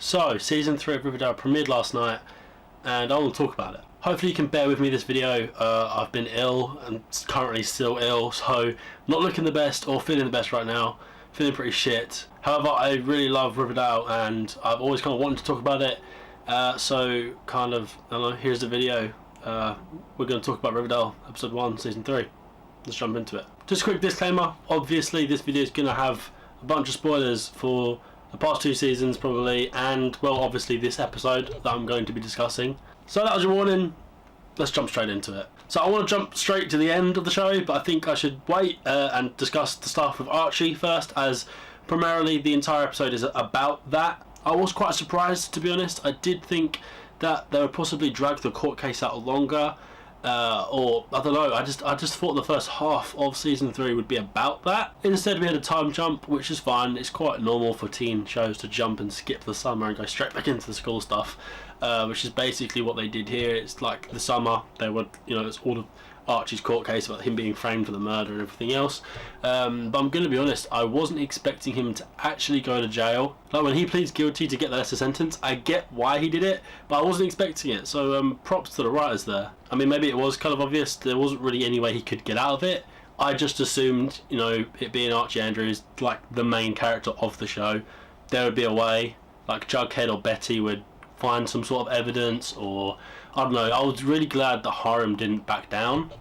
So, Season 3 of Riverdale premiered last night, and I want to talk about it. Hopefully you can bear with me this video. I've been ill, and currently still ill, so not looking the best or feeling the best right now. Feeling pretty shit. However, I really love Riverdale, and I've always kind of wanted to talk about it. So, I don't know, here's the video. We're going to talk about Riverdale, Episode 1, Season 3. Let's jump into it. Just a quick disclaimer, obviously this video is going to have a bunch of spoilers for the past 2 seasons probably, and well, obviously this episode that I'm going to be discussing. So that was your warning. Let's jump straight into it. So I want to jump straight to the end of the show, but I think I should wait and discuss the stuff with Archie first, as primarily the entire episode is about that. I was quite surprised, to be honest. I did think that they would possibly drag the court case out longer, or I don't know. I just thought the first half of season 3 would be about that. Instead, we had a time jump, which is fine. It's quite normal for teen shows to jump and skip the summer and go straight back into the school stuff, which is basically what they did here. It's like the summer, they would, it's all of Archie's court case about him being framed for the murder and everything else. But I'm going to be honest, I wasn't expecting him to actually go to jail. Like when he pleads guilty to get the lesser sentence, I get why he did it, but I wasn't expecting it. So props to the writers there. I mean, maybe it was kind of obvious. There wasn't really any way he could get out of it. I just assumed, it being Archie Andrews, like the main character of the show, there would be a way, like Jughead or Betty would find some sort of evidence, or I don't know. I was really glad that Hiram didn't back down.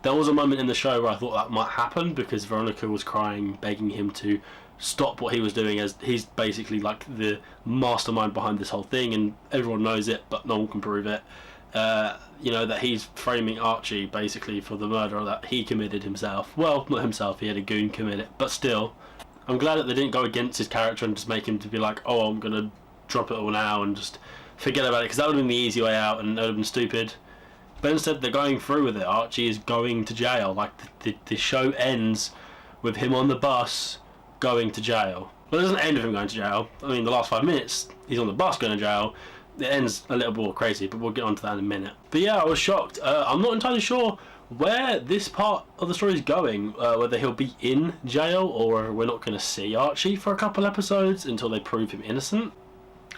There was a moment in the show where I thought that might happen, because Veronica was crying, begging him to stop what he was doing, as he's basically like the mastermind behind this whole thing, and everyone knows it, but no one can prove it. That he's framing Archie basically for the murder that he committed himself. Well, not himself, he had a goon commit it, but still. I'm glad that they didn't go against his character and just make him to be like, oh, I'm going to drop it all now and just forget about it, because that would have been the easy way out and that would have been stupid. But instead they're going through with it. Archie is going to jail. Like the show ends with him on the bus going to jail. Well, it doesn't end with him going to jail. I mean, the last 5 minutes he's on the bus going to jail. It ends a little more crazy, but we'll get onto that in a minute. But yeah, I was shocked. I'm not entirely sure where this part of the story is going, whether he'll be in jail or we're not going to see Archie for a couple episodes until they prove him innocent.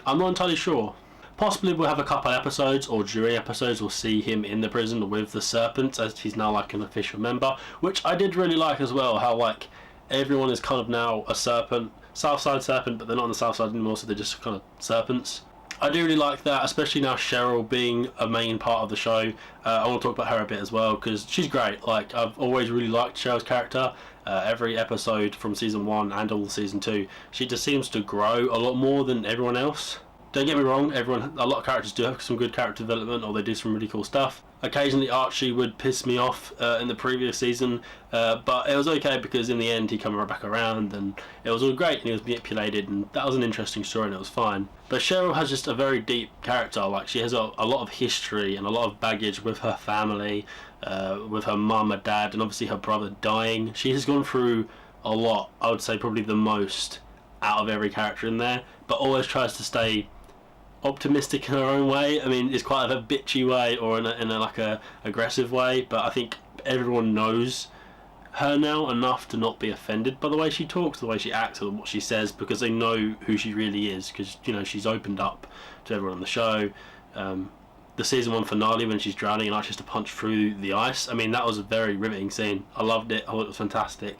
I'm not entirely sure. Possibly we'll have a couple episodes, or during episodes we'll see him in the prison with the Serpents, as he's now like an official member, which I did really like as well, how like everyone is kind of now a Serpent, Southside Serpent, but they're not on the Southside anymore, so they're just kind of Serpents. I do really like that, especially now Cheryl being a main part of the show. I want to talk about her a bit as well, because she's great. Like, I've always really liked Cheryl's character. Every episode from season 1 and all season 2, she just seems to grow a lot more than everyone else. Don't get me wrong, a lot of characters do have some good character development, or they do some really cool stuff. Occasionally Archie would piss me off in the previous season, but it was okay, because in the end he came right back around and it was all great, and he was manipulated, and that was an interesting story and it was fine. But Cheryl has just a very deep character. Like, she has a lot of history and a lot of baggage with her family, with her mum and dad, and obviously her brother dying. She has gone through a lot. I would say probably the most out of every character in there, but always tries to stay optimistic in her own way. I mean, it's quite a bitchy way, or in a like a aggressive way, but I think everyone knows her now enough to not be offended by the way she talks, the way she acts, or what she says, because they know who she really is, because she's opened up to everyone on the show. The season 1 finale, when she's drowning and Archie has to punch through the ice, I mean, that was a very riveting scene. I loved it. I thought it was fantastic.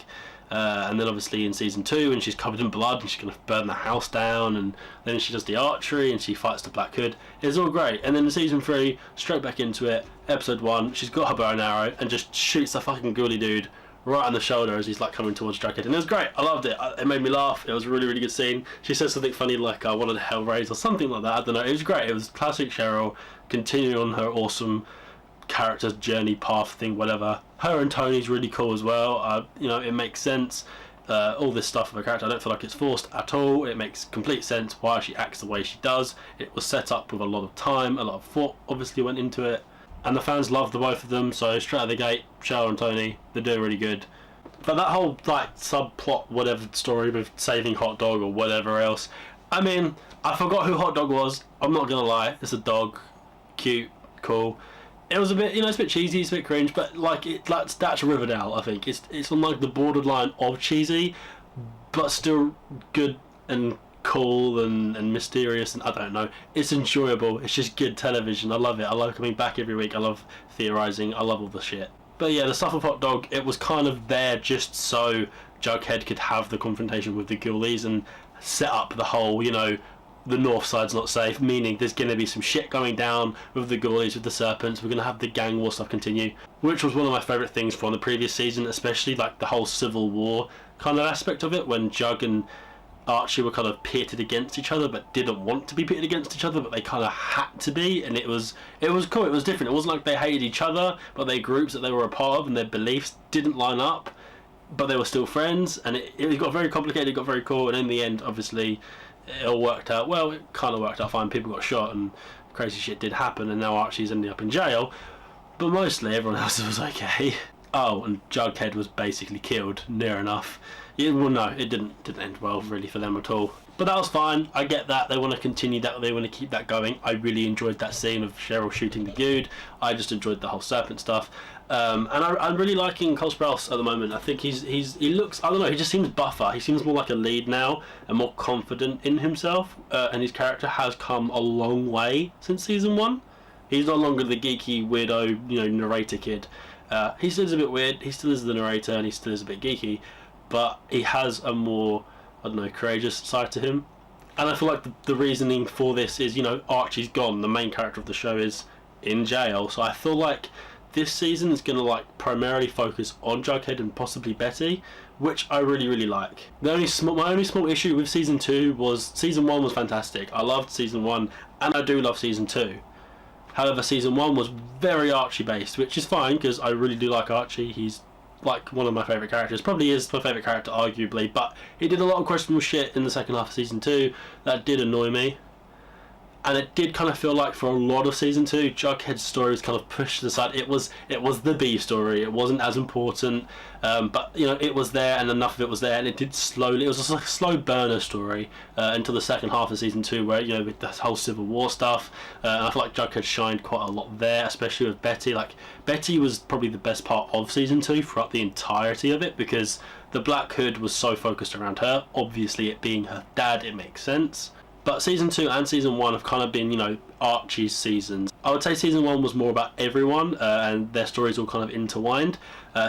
And then obviously in season 2, when she's covered in blood and she's going to burn the house down, and then she does the archery and she fights the Black Hood. It's all great. And then in season 3, straight back into it, episode 1, she's got her bow and arrow and just shoots the fucking ghoulie dude right on the shoulder as he's like coming towards Jughead, and it was great. I loved it. It made me laugh. It was a really, really good scene. She said something funny like, I wanted a hell raise or something like that. I don't know. It was great. It was classic Cheryl continuing on her awesome character's journey, path thing, whatever. Her and Tony's really cool as well. It makes sense. All this stuff of her character, I don't feel like it's forced at all. It makes complete sense why she acts the way she does. It was set up with a lot of time, a lot of thought obviously went into it, and the fans love the both of them. So straight out of the gate, Cheryl and Tony, they're doing really good. But that whole like subplot, whatever story with saving Hot Dog or whatever else, I mean, I forgot who Hot Dog was. I'm not gonna lie, it's a dog, cute, cool. It was a bit, it's a bit cheesy, it's a bit cringe, but like that's Riverdale. I think it's on like the borderline of cheesy, but still good and cool and mysterious, and I don't know, it's enjoyable. It's just good television. I love it. I love coming back every week. I love theorizing. I love all the shit. But yeah, the stuff with Hot Dog, it was kind of there just so Jughead could have the confrontation with the ghoulies and set up the whole, you know, the north side's not safe, meaning there's going to be some shit going down with the ghoulies, with the serpents. We're going to have the gang war stuff continue, which was one of my favourite things from the previous season, especially like the whole civil war kind of aspect of it, when Jug and Archie were kind of pitted against each other but didn't want to be pitted against each other, but they kind of had to be, and it was cool. It was different. It wasn't like they hated each other, but their groups that they were a part of and their beliefs didn't line up, but they were still friends, and it got very complicated. It got very cool, and in the end, obviously, it all worked out well. It kind of worked out fine. People got shot and crazy shit did happen, and now Archie's ending up in jail, but mostly everyone else was okay. Oh, and Jughead was basically killed, near enough. Yeah, well, no, it didn't end well really for them at all. But that was fine. I get that. They want to continue that. They want to keep that going. I really enjoyed that scene of Cheryl shooting the dude. I just enjoyed the whole serpent stuff. And I'm really liking Cole Sprouse at the moment. I think he looks, I don't know, he just seems buffer. He seems more like a lead now and more confident in himself. And his character has come a long way since season 1. He's no longer the geeky, weirdo, you know, narrator kid. He still is a bit weird. He still is the narrator and he still is a bit geeky. But he has a more, I don't know, courageous side to him. And I feel like the reasoning for this is, you know, Archie's gone. The main character of the show is in jail. So I feel like this season is going to, like, primarily focus on Jughead and possibly Betty, which I really, really like. My only small issue with season 2 was season 1 was fantastic. I loved season 1, and I do love season 2. However, season 1 was very Archie-based, which is fine, because I really do like Archie. He's like one of my favourite characters, probably is my favourite character arguably, but he did a lot of questionable shit in the second half of season 2 that did annoy me, and it did kind of feel like for a lot of season 2 Jughead's story was kind of pushed to the side. It was the B story. It wasn't as important, but you know, it was there and enough of it was there, and it did slowly, it was just like a slow burner story until the second half of season 2, where, you know, with this whole Civil War stuff, and I feel like Jughead shined quite a lot there, especially with Betty. Like, Betty was probably the best part of season 2 throughout the entirety of it, because the Black Hood was so focused around her. Obviously, it being her dad, it makes sense. But season 2 and season 1 have kind of been, you know, Archie's seasons. I would say season 1 was more about everyone, and their stories all kind of intertwined.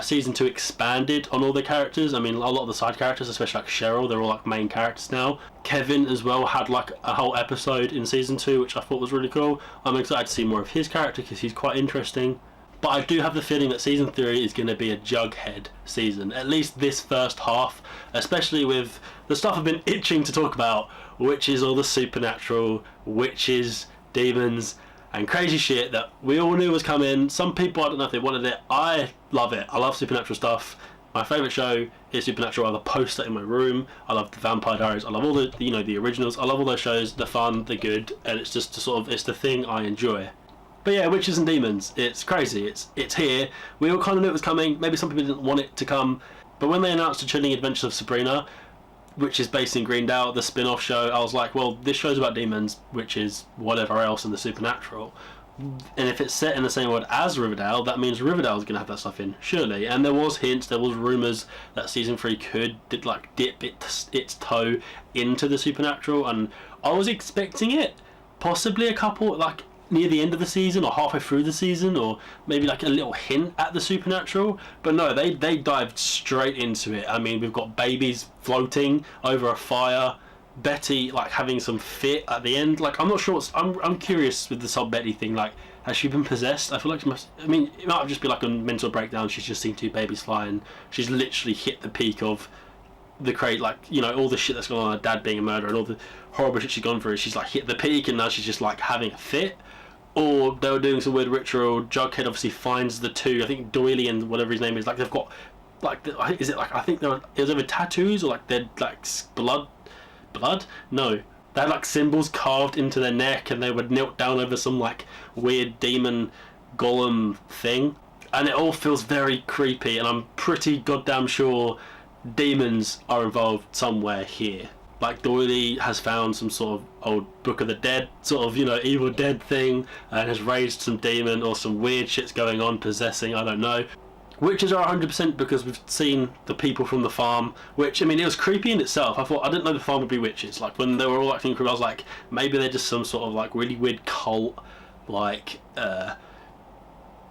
Season 2 expanded on all the characters. I mean, a lot of the side characters, especially like Cheryl, they're all like main characters now. Kevin as well had like a whole episode in season 2, which I thought was really cool. I'm excited to see more of his character because he's quite interesting. But I do have the feeling that season 3 is going to be a Jughead season, at least this first half, especially with the stuff I've been itching to talk about, which is all the supernatural, witches, demons, and crazy shit that we all knew was coming. Some people, I don't know if they wanted it. I love it. I love supernatural stuff. My favourite show is Supernatural. I have a poster in my room. I love the Vampire Diaries. I love all the, you know, the originals. I love all those shows. They're fun, they're good, and it's just it's the thing I enjoy. But yeah, witches and demons, it's crazy. It's here. We all kind of knew it was coming. Maybe some people didn't want it to come. But when they announced The Chilling Adventures of Sabrina, which is based in Greendale, the spin-off show, I was like, well, this show's about demons, witches, whatever else in the supernatural. And if it's set in the same world as Riverdale, that means Riverdale's going to have that stuff in, surely. And there was hints, there was rumours that season 3 could dip its toe into the supernatural, and I was expecting it. Possibly a couple, like, near the end of the season or halfway through the season, or maybe like a little hint at the supernatural, but no, they dived straight into it. I mean, we've got babies floating over a fire, Betty like having some fit at the end. Like, I'm not sure I'm curious with this whole Betty thing. Like, has she been possessed? I feel like she must. I mean, it might just be like a mental breakdown. She's just seen 2 babies flying. She's literally hit the peak of the crate, like, you know, all the shit that's going on, her dad being a murderer and all the horrible shit she's gone through. She's like hit the peak and now she's just like having a fit. Or they were doing some weird ritual. Jughead obviously finds the 2, I think Doily and whatever his name is, like they've got, like, is it like, I think it was either tattoos or like they're like blood? No. They had like symbols carved into their neck and they would knelt down over some like weird demon golem thing. And it all feels very creepy, and I'm pretty goddamn sure demons are involved somewhere here. Like, Doily has found some sort of old Book of the Dead, sort of, you know, Evil Dead thing, and has raised some demon or some weird shit's going on, possessing, I don't know. Witches are 100% because we've seen the people from the farm, which, I mean, it was creepy in itself. I didn't know the farm would be witches. Like, when they were all acting creepy, I was like, maybe they're just some sort of, like, really weird cult, like,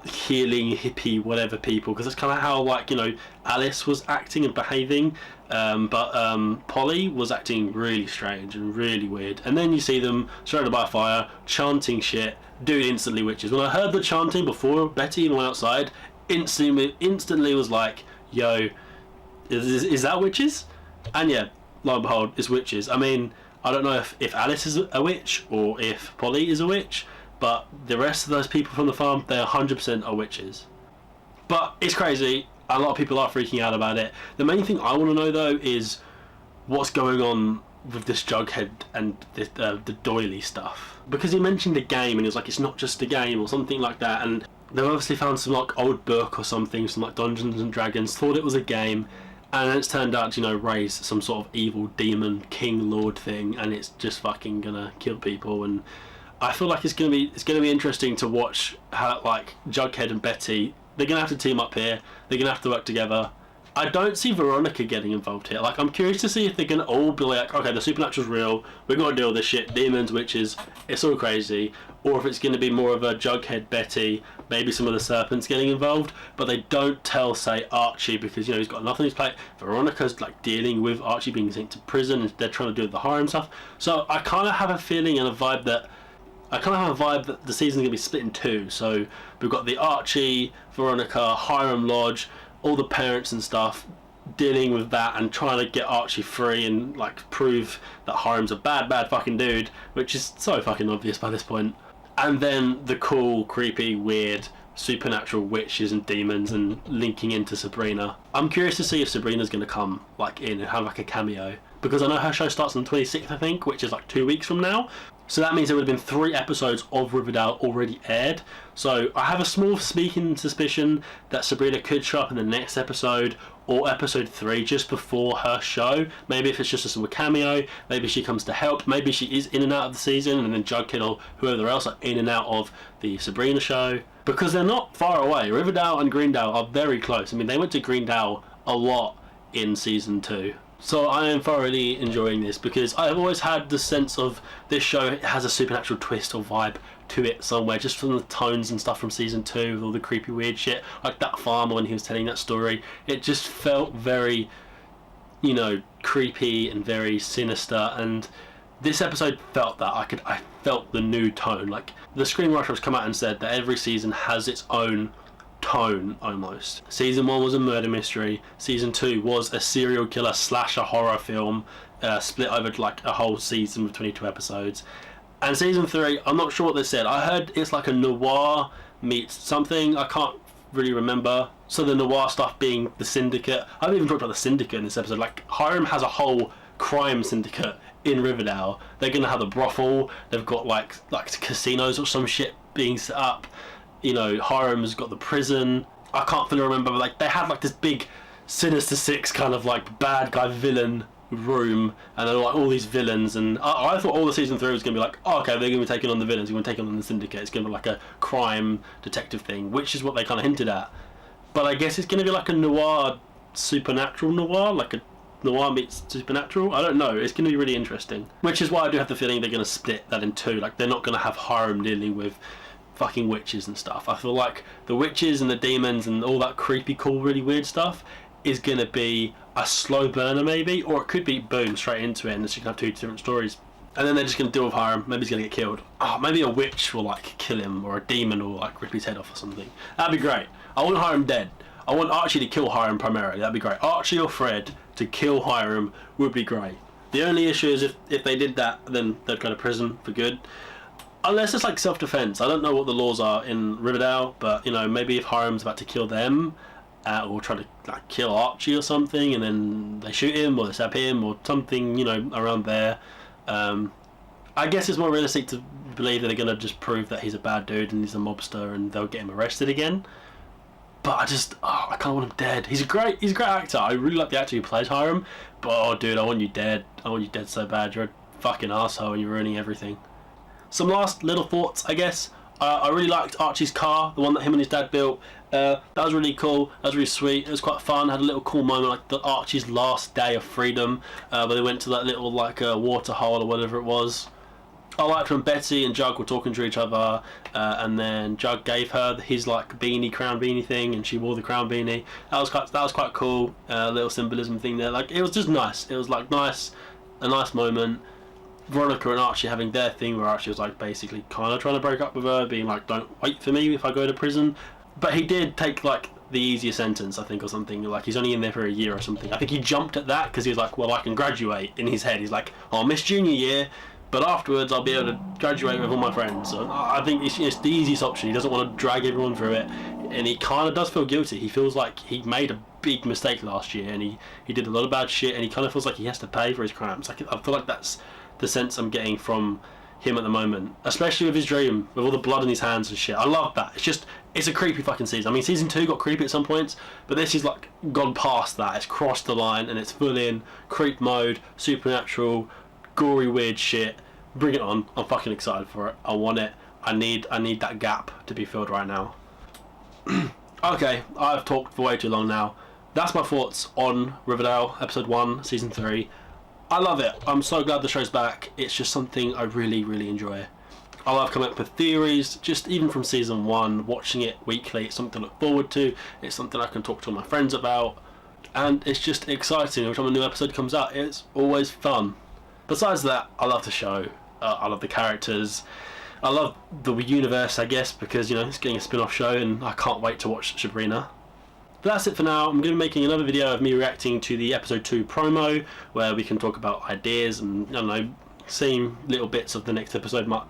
healing, hippie, whatever people, because that's kind of how, like, you know, Alice was acting and behaving, but Polly was acting really strange and really weird. And then you see them surrounded by a fire, chanting shit, dude, instantly witches. When I heard the chanting before Betty even went outside, instantly was like, yo, is that witches? And yeah, lo and behold, it's witches. I mean, I don't know if Alice is a witch or if Polly is a witch, but the rest of those people from the farm, they 100% are witches. But it's crazy. A lot of people are freaking out about it. The main thing I want to know, though, is what's going on with this Jughead and the doily stuff. Because he mentioned a game, and he was like, it's not just a game, or something like that, and they've obviously found some, like, old book or something, some, like, Dungeons and Dragons, thought it was a game, and then it's turned out to, you know, raise some sort of evil demon king lord thing, and it's just fucking gonna kill people. And I feel like it's gonna be interesting to watch how, like, Jughead and Betty, they're gonna have to team up here, they're gonna have to work together. I don't see Veronica getting involved here. Like, I'm curious to see if they're gonna all be like, okay, the supernatural's real, we're gonna deal with this shit, demons, witches, it's all crazy, or if it's gonna be more of a Jughead, Betty, maybe some of the serpents getting involved, but they don't tell, say, Archie, because, you know, he's got nothing on his plate. Veronica's, like, dealing with Archie being sent to prison, and they're trying to do the harem stuff. So I kind of have a feeling and a vibe that the season's gonna be split in two. So we've got the Archie, Veronica, Hiram Lodge, all the parents and stuff dealing with that and trying to get Archie free and, like, prove that Hiram's a bad fucking dude, which is so fucking obvious by this point. And then the cool, creepy, weird, supernatural witches and demons and linking into Sabrina. I'm curious to see if Sabrina's going to come, like, in and have, like, a cameo, because I know her show starts on the 26th, I think, which is like 2 weeks from now. So that means there would have been 3 episodes of Riverdale already aired. So I have a small sneaking suspicion that Sabrina could show up in the next episode or episode 3 just before her show. Maybe if it's just a small cameo, maybe she comes to help, maybe she is in and out of the season, and then Jughead or whoever else are in and out of the Sabrina show. Because they're not far away. Riverdale and Greendale are very close. I mean, they went to Greendale a lot in season 2. So I am thoroughly enjoying this because I've always had the sense of this show has a supernatural twist or vibe to it somewhere, just from the tones and stuff from season 2 with all the creepy weird shit, like that farmer when he was telling that story. It just felt very, you know, creepy and very sinister, and this episode felt that. I felt the new tone. Like, the screenwriter has come out and said that every season has its own tone almost. Season 1 was a murder mystery, season 2 was a serial killer slash a horror film, split over like a whole season with 22 episodes, and season 3, I'm not sure what they said. I heard it's like a noir meets something, I can't really remember. So the noir stuff being the syndicate. I haven't even talked about the syndicate in this episode. Like, Hiram has a whole crime syndicate in Riverdale. They're gonna have a brothel, they've got like casinos or some shit being set up. You know, Hiram's got the prison. I can't fully remember, but like they had like this big Sinister Six kind of like bad guy villain room, and there were like all these villains. And I thought all the season 3 was gonna be like, oh, okay, they're gonna be taking on the villains, we're gonna take on the syndicate. It's gonna be like a crime detective thing, which is what they kind of hinted at. But I guess it's gonna be like a noir, supernatural noir, like a noir meets supernatural. I don't know. It's gonna be really interesting. Which is why I do have the feeling they're gonna split that in 2. Like, they're not gonna have Hiram dealing with fucking witches and stuff. I feel like the witches and the demons and all that creepy, cool, really weird stuff is gonna be a slow burner maybe, or it could be boom straight into it and so you can have 2 different stories. And then they're just gonna deal with Hiram. Maybe he's gonna get killed. Oh, maybe a witch will like kill him, or a demon will like rip his head off or something. That'd be great. I want Hiram dead. I want Archie to kill Hiram primarily. That'd be great. Archie or Fred to kill Hiram would be great. The only issue is if they did that, then they'd go to prison for good. Unless it's like self-defense. I don't know what the laws are in Riverdale, but, you know, maybe if Hiram's about to kill them, or try to like kill Archie or something, and then they shoot him or they stab him or something, you know, around there. I guess it's more realistic to believe that they're gonna just prove that he's a bad dude and he's a mobster, and they'll get him arrested again. But I can't want him dead. He's a great actor. I really like the actor who plays Hiram. But oh, dude, I want you dead. I want you dead so bad. You're a fucking asshole and you're ruining everything. Some last little thoughts, I guess, I really liked Archie's car, the one that him and his dad built. That was really cool. That was really sweet. It was quite fun. Had a little cool moment, like the Archie's last day of freedom, where they went to that little like water hole or whatever it was. I liked when Betty and Jug were talking to each other, and then Jug gave her his like crown beanie thing, and she wore the crown beanie. That was quite cool. Little symbolism thing there. Like it was just nice. It was like a nice moment. Veronica and Archie having their thing where Archie was like basically kind of trying to break up with her, being like, "Don't wait for me if I go to prison." But he did take like the easier sentence, I think, or something. Like he's only in there for a year or something. I think he jumped at that because he was like, "Well, I can graduate." In his head, he's like, "I'll miss junior year, but afterwards I'll be able to graduate with all my friends." So I think it's the easiest option. He doesn't want to drag everyone through it, and he kind of does feel guilty. He feels like he made a big mistake last year, and he did a lot of bad shit, and he kind of feels like he has to pay for his crimes. Like I feel like that's the sense I'm getting from him at the moment, especially with his dream, with all the blood in his hands and shit. I love that. It's a creepy fucking season. I mean, season 2 got creepy at some points, but this is like gone past that. It's crossed the line, and it's full in creep mode, supernatural, gory, weird shit. Bring it on. I'm fucking excited for it. I want it. I need that gap to be filled right now. Okay, I've talked for way too long now. That's my thoughts on Riverdale, episode 1, season 3. I love it. I'm so glad the show's back. It's just something I really, really enjoy. I love coming up with theories, just even from season 1, watching it weekly. It's something to look forward to. It's something I can talk to my friends about. And it's just exciting. Every time a new episode comes out, it's always fun. Besides that, I love the show. I love the characters. I love the universe, I guess, because, you know, it's getting a spin-off show and I can't wait to watch Sabrina. But that's it for now. I'm going to be making another video of me reacting to the episode 2 promo, where we can talk about ideas and, I don't know, seeing little bits of the next episode might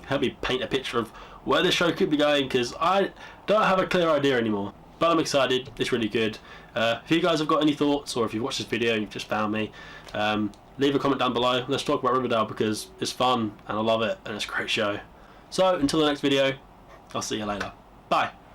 help me paint a picture of where this show could be going, because I don't have a clear idea anymore. But I'm excited. It's really good. If you guys have got any thoughts, or if you've watched this video and you've just found me, leave a comment down below. Let's talk about Riverdale, because it's fun and I love it and it's a great show. So until the next video, I'll see you later. Bye.